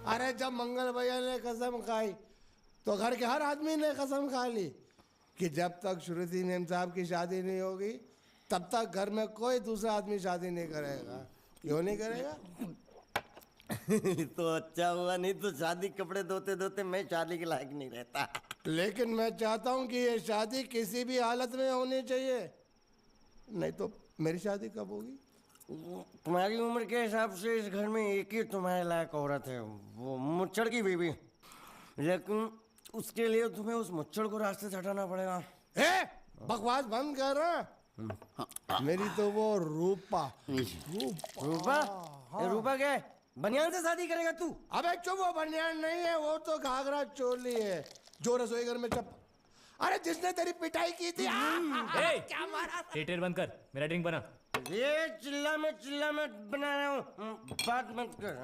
अरे जब मंगल भैया ने कसम खाई तो घर के हर आदमी ने कसम खा ली कि जब तक श्रुति नेम साहब की शादी नहीं होगी तब तक घर में कोई दूसरा आदमी शादी नहीं करेगा। क्यों नहीं करेगा? तो अच्छा हुआ, नहीं तो शादी कपड़े धोते धोते मैं शादी के लायक नहीं रहता। लेकिन मैं चाहता हूँ कि ये शादी किसी भी हालत में होनी चाहिए, नहीं तो मेरी शादी कब होगी? तुम्हारी उम्र के हिसाब से इस घर में एक ही तुम्हारे लायक औरत है, वो मुच्छड़ की बीवी। लेकिन उसके लिए तुम्हें उस मुच्छड़ को रास्ते से हटाना पड़ेगा। बकवास बंद कर रहा। मेरी तो वो रूपा। रूपा? रूपा क्या है? बनियान से शादी करेगा तू? अबे चुप, वो बनियान नहीं है, वो तो घाघरा चोली है जो रसोई घर में अरे जिसने तेरी पिटाई की थी। क्या मारा? थिएटर बंद कर, मेरा ड्रिंक बना। ये चिल्ला में बना रहा हूँ, बात मत कर।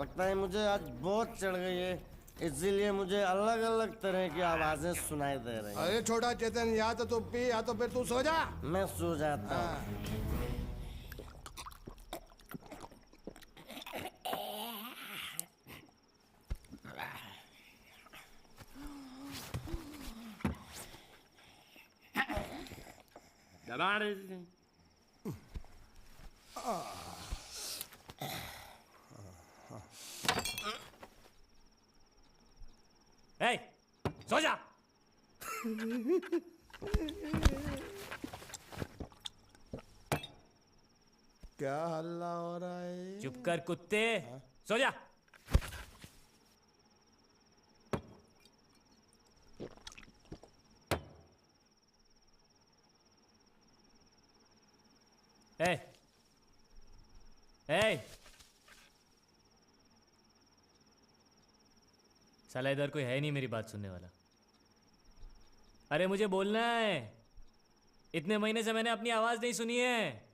लगता है मुझे आज बहुत चढ़ गई है, इसीलिए मुझे अलग अलग तरह की आवाजें सुनाई दे रही हैं। अरे छोटा चेतन, या तो तू पी या तो फिर तू सो जा। मैं सो जाता हूँ। सो जा। क्या हल्ला हो रहा है? चुप कर कुत्ते, सो जा। ए, ए, साला इधर कोई है नहीं मेरी बात सुनने वाला। अरे मुझे बोलना है, इतने महीने से मैंने अपनी आवाज नहीं सुनी है।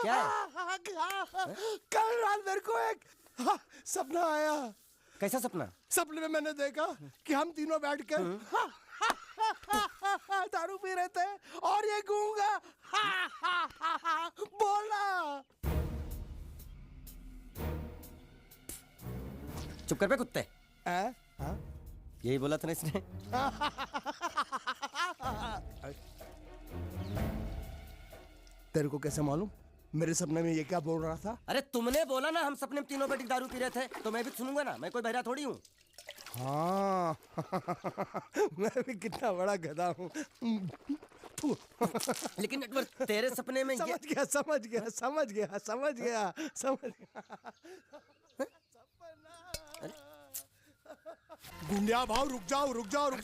क्या है? कल रात मेरे को एक सपना आया। कैसा सपना? सपने में मैंने देखा कि हम तीनों बैठ कर दारू पी रहे थे और ये गूंगा बोला। चुप कर बे कुत्ते। हाँ? यही बोला था ना इसने? तेरे को कैसे मालूम मेरे सपने में ये क्या बोल रहा था? अरे तुमने बोला ना हम सपने में तीनों बैठ दारू पी रहे थे, तो मैं भी सुनूंगा ना, मैं कोई बहरा थोड़ी हूँ। हाँ मैं भी कितना बड़ा गधा हूँ। लेकिन अकबर तेरे सपने में समझ गया। गुंडिया भाव रुक जाओ,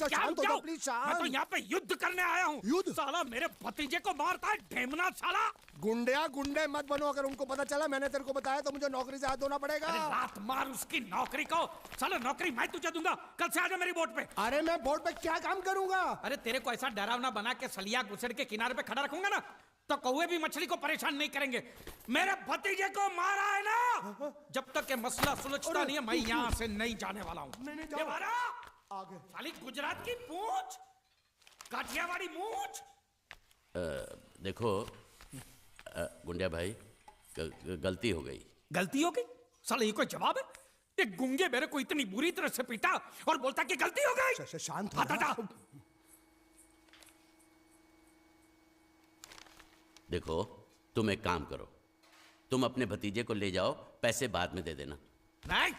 शांत हो जाओ प्लीज, शांत। मैं तो यहाँ पे युद्ध करने आया हूँ। युद्ध? साला मेरे भतीजे को मारता है ढेमना साला। गुंडे मत बनो, अगर उनको पता चला मैंने तेरे को बताया तो मुझे नौकरी से हाथ धोना पड़ेगा। अरे लात मार उसकी नौकरी को, साला नौकरी मैं तुझे दूंगा, कल से आजा मेरी बोट पे। अरे मैं बोट पे क्या काम करूंगा? अरे तेरे को ऐसा डरावना बना के सलिया गुसड़ के किनारे पे खड़ा रखूंगा ना, तो कौवे भी मछली को परेशान नहीं करेंगे। मेरे भतीजे को मारा है ना, जब तक ये मसला सुलझता नहीं है मैं यहाँ से नहीं जाने वाला हूँ। आगे साली गुजरात की पूंछ, काठियावाड़ी मूंछ। देखो गुंडिया भाई, गलती हो गई। गलती हो गई? साले ये कोई जवाब है? ये गुंगे मेरे को इतनी बुरी तरह से पीटा और बोलता कि गलती हो गई। शांत हो जा। देखो तुम एक काम करो, तुम अपने भतीजे को ले जाओ, पैसे बाद में दे देना। नहीं,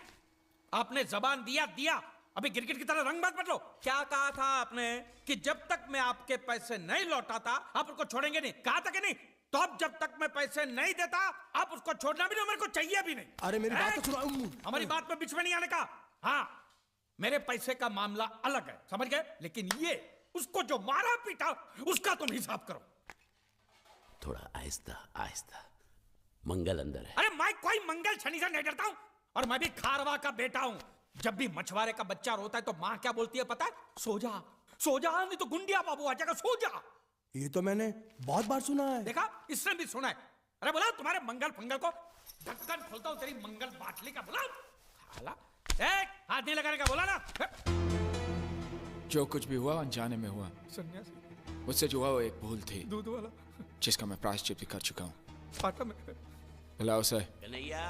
आपने जबान दिया, अभी गिरगिट की तरह रंग मत बदलो। क्या कहा था आपने कि जब तक मैं आपके पैसे नहीं लौटाता आप उसको छोड़ेंगे नहीं? कहा था कि नहीं? तो अब जब तक मैं पैसे नहीं देता आप उसको छोड़ना भी नहीं, मेरे को चाहिए भी नहीं। अरे मेरी बात तो सुनो। हमारी बात में बीच में नहीं आने का। हाँ, मेरे पैसे का मामला अलग है, समझ गए? लेकिन ये उसको जो मारा पीटा उसका तुम हिसाब करो। थोड़ा आहिस्ता आहिस्ता। मंगल अंदर है। अरे मैं कोई मंगल शनि से नहीं डरता हूँ, और मैं भी खारवा का बेटा हूँ। जब भी मछुआरे का बच्चा रोता है तो माँ क्या बोलती है पता है? सो जा, सो जा, नहीं तो गुंडिया बाबू आ जाएगा, सो जा। ये तो मैंने बहुत बार सुना है। देखा, इसने भी सुना है। अरे बोला तुम्हारे मंगल फंगल को, ढक्कन खोलता हूँ तेरी मंगल बाटली का, बोला साला। हाथ नहीं लगाने का बोला ना। जो कुछ भी हुआ अनजाने में हुआ। सन्यासी मुझसे जो हुआ वो एक भूल थी दूध वाला जिसका मैं प्रायश्चित भी कर चुका हूँ। पाटा में बुलाओ उसे। कन्हैया,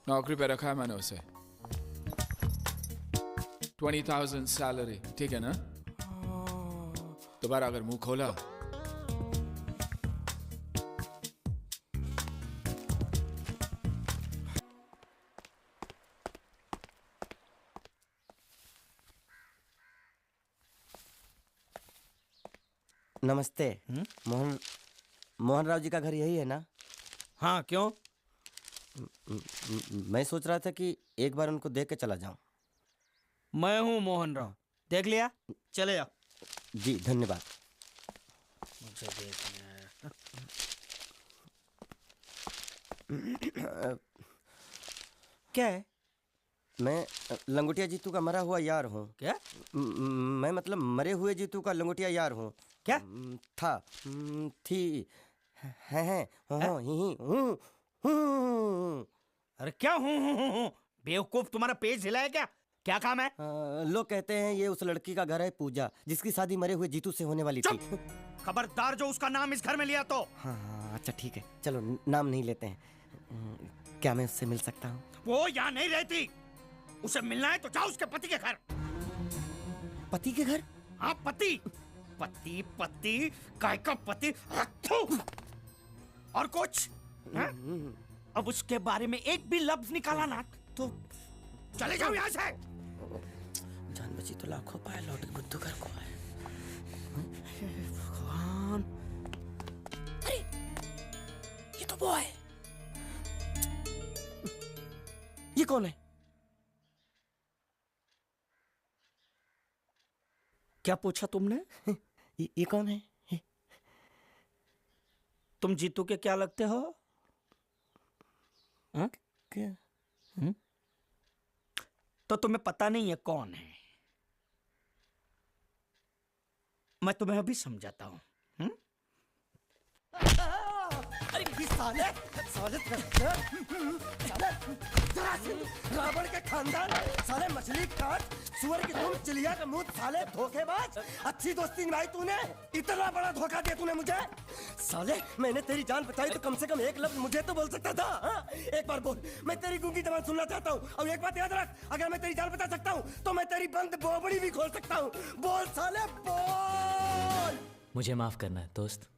नौकरी पे रखा है मैंने उसे। 20,000 सैलरी, ठीक है ना? दोबारा अगर मुंह खोला नमस्ते। मोहन राव जी का घर यही है ना? हाँ, क्यों? मैं सोच रहा था कि एक बार उनको देख के चला जाऊं। मैं हूँ मोहन राव, देख लिया? चले जाओ। जी धन्यवाद। मुझे देखना है। क्या है? मैं लंगोटिया जीतू का मरा हुआ यार हूँ। क्या? मैं मतलब मरे हुए जीतू का लंगोटिया यार हूँ। क्या? था, थी, है, हो, ही, हूँ। अरे क्या हूँ? बेवकूफ, तुम्हारा पेज हिला है क्या? क्या काम है? लोग कहते हैं ये उस लड़की का घर है पूजा, जिसकी शादी मरे हुए जीतू से होने वाली थी। खबरदार जो उसका नाम इस घर में लिया तो। हाँ अच्छा ठीक है, चलो नाम नहीं लेते हैं। क्या मैं उससे मिल सकता हूँ? वो यहाँ नहीं रहती। उसे मिलना है तो जाओ उसके पति के घर। पति के घर? हाँ, पति पति काय का पति। और कुछ हाँ? अब उसके बारे में एक भी लफ्ज निकाला ना तो चले जाओ यहाँ से। जान बची तो लाखों पाए, लौट के बुद्धू घर को आए। भगवान, अरे ये तो वो है। ये कौन है? क्या पूछा तुमने? ये कौन है? तुम जीतू के क्या लगते हो? हाँ? क्या? तो तुम्हें पता नहीं है कौन है? मैं तुम्हें अभी समझाता हूं। अरे साले साले रावण के खानदान, साले मछली काट, सुअर की तुम, चिड़िया का मुंह, साले धोखेबाज। अच्छी दोस्ती निभाई तूने, इतना बड़ा धोखा दिया तूने मुझे। साले मैंने तेरी जान बचाई तो कम से कम एक लफ्ज मुझे तो बोल सकता था। हाँ? एक बार बोल, मैं तेरी गूंगी जबान सुनना चाहता हूँ। और एक बात याद रख, अगर मैं तेरी जान बचा सकता हूँ तो मैं तेरी बंद बोबड़ी भी खोल सकता हूँ। बोल साले बोल। मुझे माफ करना है दोस्त।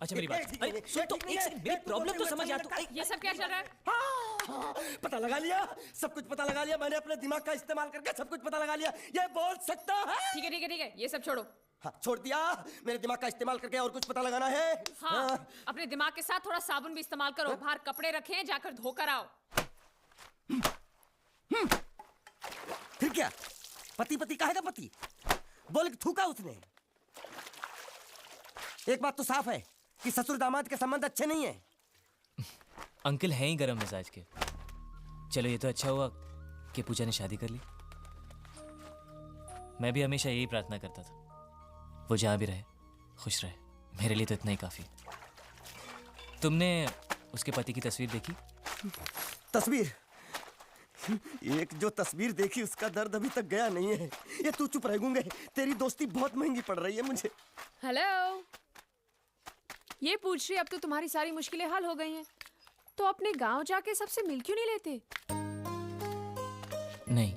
अच्छा मेरी बात, अरे सुन तो एक सेकंड, मेरी प्रॉब्लम तो समझ आ तू। ये सब क्या चल रहा है? हाँ, पता लगा लिया, सब कुछ पता लगा लिया मैंने, अपने दिमाग का इस्तेमाल करके सब कुछ पता लगा लिया। ये बोल सकता है? ठीक है ठीक है ठीक है, ये सब छोड़ो। हाँ छोड़ दिया, मेरे दिमाग का इस्तेमाल करके और कुछ पता लगाना है। हाँ, अपने दिमाग के साथ थोड़ा साबुन भी इस्तेमाल करो। बाहर कपड़े रखे, जाकर धोकर आओ। फिर क्या? पति पति काहे का पति? बोल के थूका उसने। एक बात तो साफ है कि ससुर दामाद के संबंध अच्छे नहीं है। अंकल हैं ही गरम मिजाज के। चलो ये तो अच्छा हुआ कि पूजा ने शादी कर ली। मैं भी हमेशा यही प्रार्थना करता था, वो जहाँ भी रहे खुश रहे। मेरे लिए तो इतना ही काफी। तुमने उसके पति की तस्वीर देखी? तस्वीर? एक जो तस्वीर देखी उसका दर्द अभी तक गया नहीं है। ये तू चुप रह गूंगे, तेरी दोस्ती बहुत महंगी पड़ रही है मुझे। हेलो, ये पूछ रही अब तो तुम्हारी सारी मुश्किलें हल हो गई हैं, तो अपने गांव जाके सबसे मिल क्यों नहीं लेते? नहीं,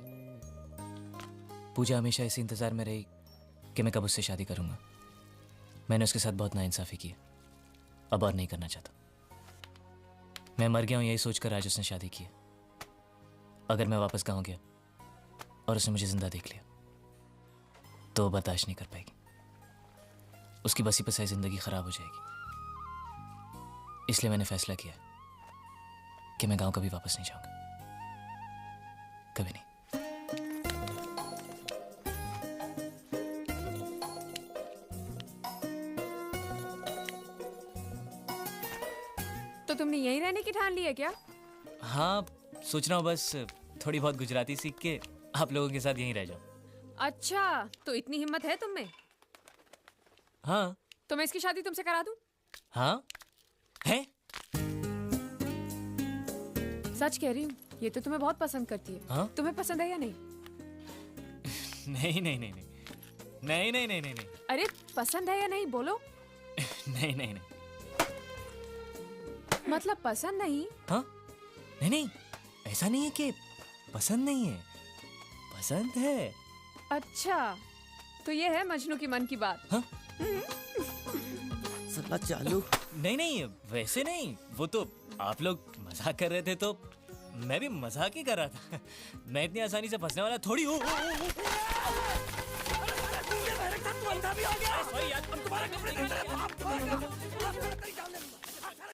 पूजा हमेशा इसी इंतजार में रही कि मैं कब उससे शादी करूंगा। मैंने उसके साथ बहुत नाइंसाफी की, अब और नहीं करना चाहता। मैं मर गया हूं यही सोचकर आज उसने शादी की है। अगर मैं वापस गांव गया और उसने मुझे जिंदा देख लिया तो वो बर्दाश्त नहीं कर पाएगी। उसकी बसी बसाई जिंदगी खराब हो जाएगी। इसलिए मैंने फैसला किया कि मैं गांव कभी वापस नहीं जाऊंगा, कभी नहीं। तुमने यहीं रहने की ठान ली है क्या? हाँ, सोच रहा हूँ बस थोड़ी बहुत गुजराती सीख के आप लोगों के साथ यहीं रह जाऊँ। अच्छा, तो इतनी हिम्मत है तुम में? हाँ। तो मैं इसकी शादी तुमसे करा दूं? हाँ है। सच कह रही हूँ, ये तो तुम्हें बहुत पसंद करती है। हाँ? तुम्हें पसंद है या नहीं? नहीं नहीं नहीं नहीं नहीं नहीं नहीं नहीं नहीं अरे पसंद है या नहीं बोलो? नहीं नहीं नहीं। मतलब पसंद नहीं? हाँ? नहीं नहीं, ऐसा नहीं है कि पसंद नहीं है, पसंद है। अच्छा, तो ये है मजनू की मन की बात। हाँ? साला चालू। नहीं नहीं, वैसे नहीं, वो तो आप लोग मजाक कर रहे थे तो मैं भी मजाक ही कर रहा था। मैं इतनी आसानी से फंसने वाला थोड़ी हूँ। तू अंधा भी हो गया। सॉरी यार, अब तुम्हारा कपड़े